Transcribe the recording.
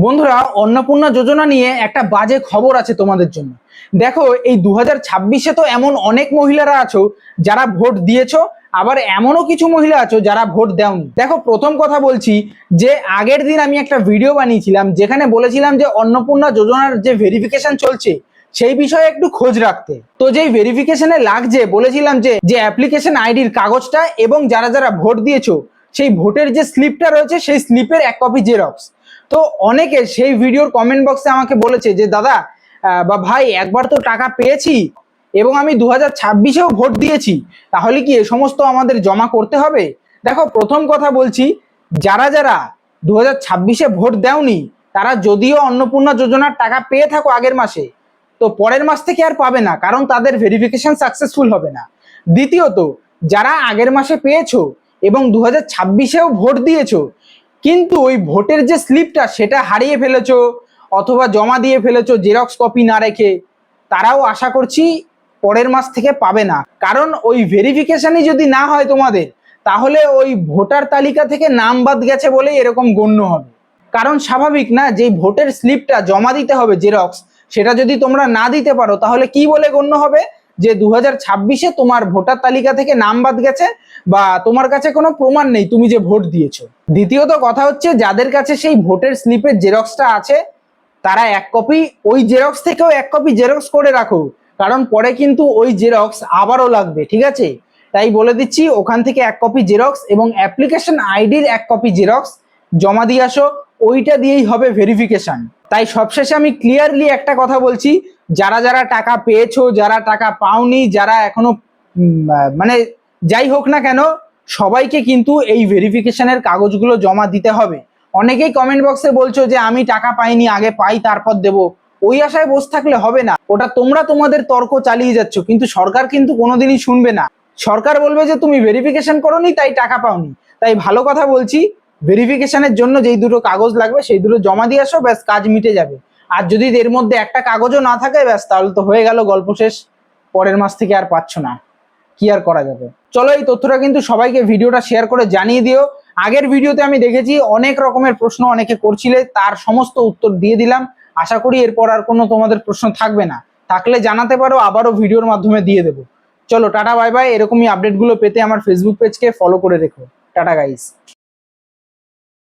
বন্ধুরা, অন্নপূর্ণা যোজনা নিয়ে একটা বাজে খবর আছে তোমাদের জন্য। দেখো, এই 2026-এ তো এমন অনেক মহিলারা আছো যারা ভোট দিয়েছো, আবার এমনও কিছু মহিলা আছো যারা ভোট দেওনি। দেখো, প্রথম কথা বলছি যে আগের দিন আমি একটা ভিডিও বানিয়েছিলাম যেখানে বলেছিলাম যে অন্নপূর্ণা যোজনার যে ভেরিফিকেশন চলছে সেই বিষয়ে একটু খোঁজ রাখতে। তো যেই ভেরিফিকেশনে লাগছে বলেছিলাম যে অ্যাপ্লিকেশন আইডির কাগজটা এবং যারা যারা ভোট দিয়েছো সেই ভোটের যে স্লিপটা রয়েছে সেই স্লিপের এক কপি জেরক্স। তো অনেকে সেই ভিডিওর কমেন্ট বক্সে আমাকে বলেছে যে দাদা বা ভাই, একবার তো টাকা পেয়েছি এবং আমি 2026-এও ভোট দিয়েছি, তাহলে কি এ সমস্ত আমাদের জমা করতে হবে? দেখো, প্রথম কথা বলছি, যারা যারা 2026-এ ভোট দেওনি তারা যদিও অন্নপূর্ণা যোজনার টাকা পেয়ে থাকো আগের মাসে, তো পরের মাস থেকে আর পাবে না, কারণ তাদের ভেরিফিকেশন সাকসেসফুল হবে না। দ্বিতীয়ত, যারা আগের মাসে পেয়েছো এবং 2026-এও ভোট দিয়েছো কিন্তু ওই ভোটের যে স্লিপটা সেটা হারিয়ে ফেলেছো অথবা জমা দিয়ে ফেলেছো জেরক্স কপি না রেখে, তারাও আশা করছি পরের মাস থেকে পাবে না। কারণ ওই ভেরিফিকেশনই যদি না হয় তোমাদের, তাহলে ওই ভোটার তালিকা থেকে নাম বাদ গেছে বলেই এরকম গণ্য হবে। কারণ স্বাভাবিক না, যে ভোটের স্লিপটা জমা দিতে হবে জেরক্স, সেটা যদি তোমরা না দিতে পারো তাহলে কি বলে গণ্য হবে? যে 2026-এ তোমার ভোটার তালিকা থেকে নাম বাদ গেছে বা তোমার কাছে কোনো প্রমাণ নেই তুমি যে ভোট দিয়েছো। দ্বিতীয়ত কথা হচ্ছে, যাদের কাছে সেই ভোটের স্লিপের জেরক্সটা আছে তারা এক কপি ওই জেরক্স থেকেও এক কপি জেরক্স করে রাখো, কারণ পরে কিন্তু ওই জেরক্স আবারও লাগবে, ঠিক আছে? তাই বলে দিচ্ছি, ওখান থেকে এক কপি জেরক্স এবং অ্যাপ্লিকেশন আইডির এক কপি জেরক্স জমা দিয়ে আসো, ওইটা দিয়েই হবে ভেরিফিকেশন। তাই সবশেষে আমি ক্লিয়ারলি একটা কথা বলছি, যারা যারা টাকা পেয়েছো, যারা টাকা পাওনি, যারা এখনো মানে যাই হোক না কেন, সবাইকে কিন্তু এই ভেরিফিকেশনের কাগজগুলো জমা দিতে হবে। অনেকেই কমেন্ট বক্সে বলছো যে আমি টাকা পাইনি, আগে পাই তারপর দেবো। ওই আশায় বসে থাকলে হবে না, ওটা তোমরা তোমাদের তর্ক চালিয়ে যাচ্ছ, কিন্তু সরকার কিন্তু কোনোদিনই শুনবে না। সরকার বলবে যে তুমি ভেরিফিকেশন করোনি তাই টাকা পাওনি। তাই ভালো কথা বলছি, ভেরিফিকেশনের জন্য যেই দুটো কাগজ লাগবে সেই দুটো জমা দিয়ে আসো, ব্যাস কাজ মিটে যাবে। আর যদি এর মধ্যে একটা কাগজও না থাকে, ব্যাস তাহলে তো হয়ে গেল, গল্প শেষ, পরের মাস থেকে আর পাচ্ছ না, কি আর করা যাবে। চলো, এই তথ্যটা কিন্তু সবাইকে ভিডিওটা শেয়ার করে জানিয়ে দিও। আগের ভিডিওতে আমি দেখেছি অনেক রকমের প্রশ্ন অনেকে করছিলে, তার সমস্ত উত্তর দিয়ে দিলাম। আশা করি এরপর আর কোনো তোমাদের প্রশ্ন থাকবে না, থাকলে জানাতে পারো, আবারও ভিডিওর মাধ্যমে দিয়ে দেবো। চলো, টাটা বাই বাই। এরকমই আপডেটগুলো পেতে আমার ফেসবুক পেজকে ফলো করে রেখো। Tata guys.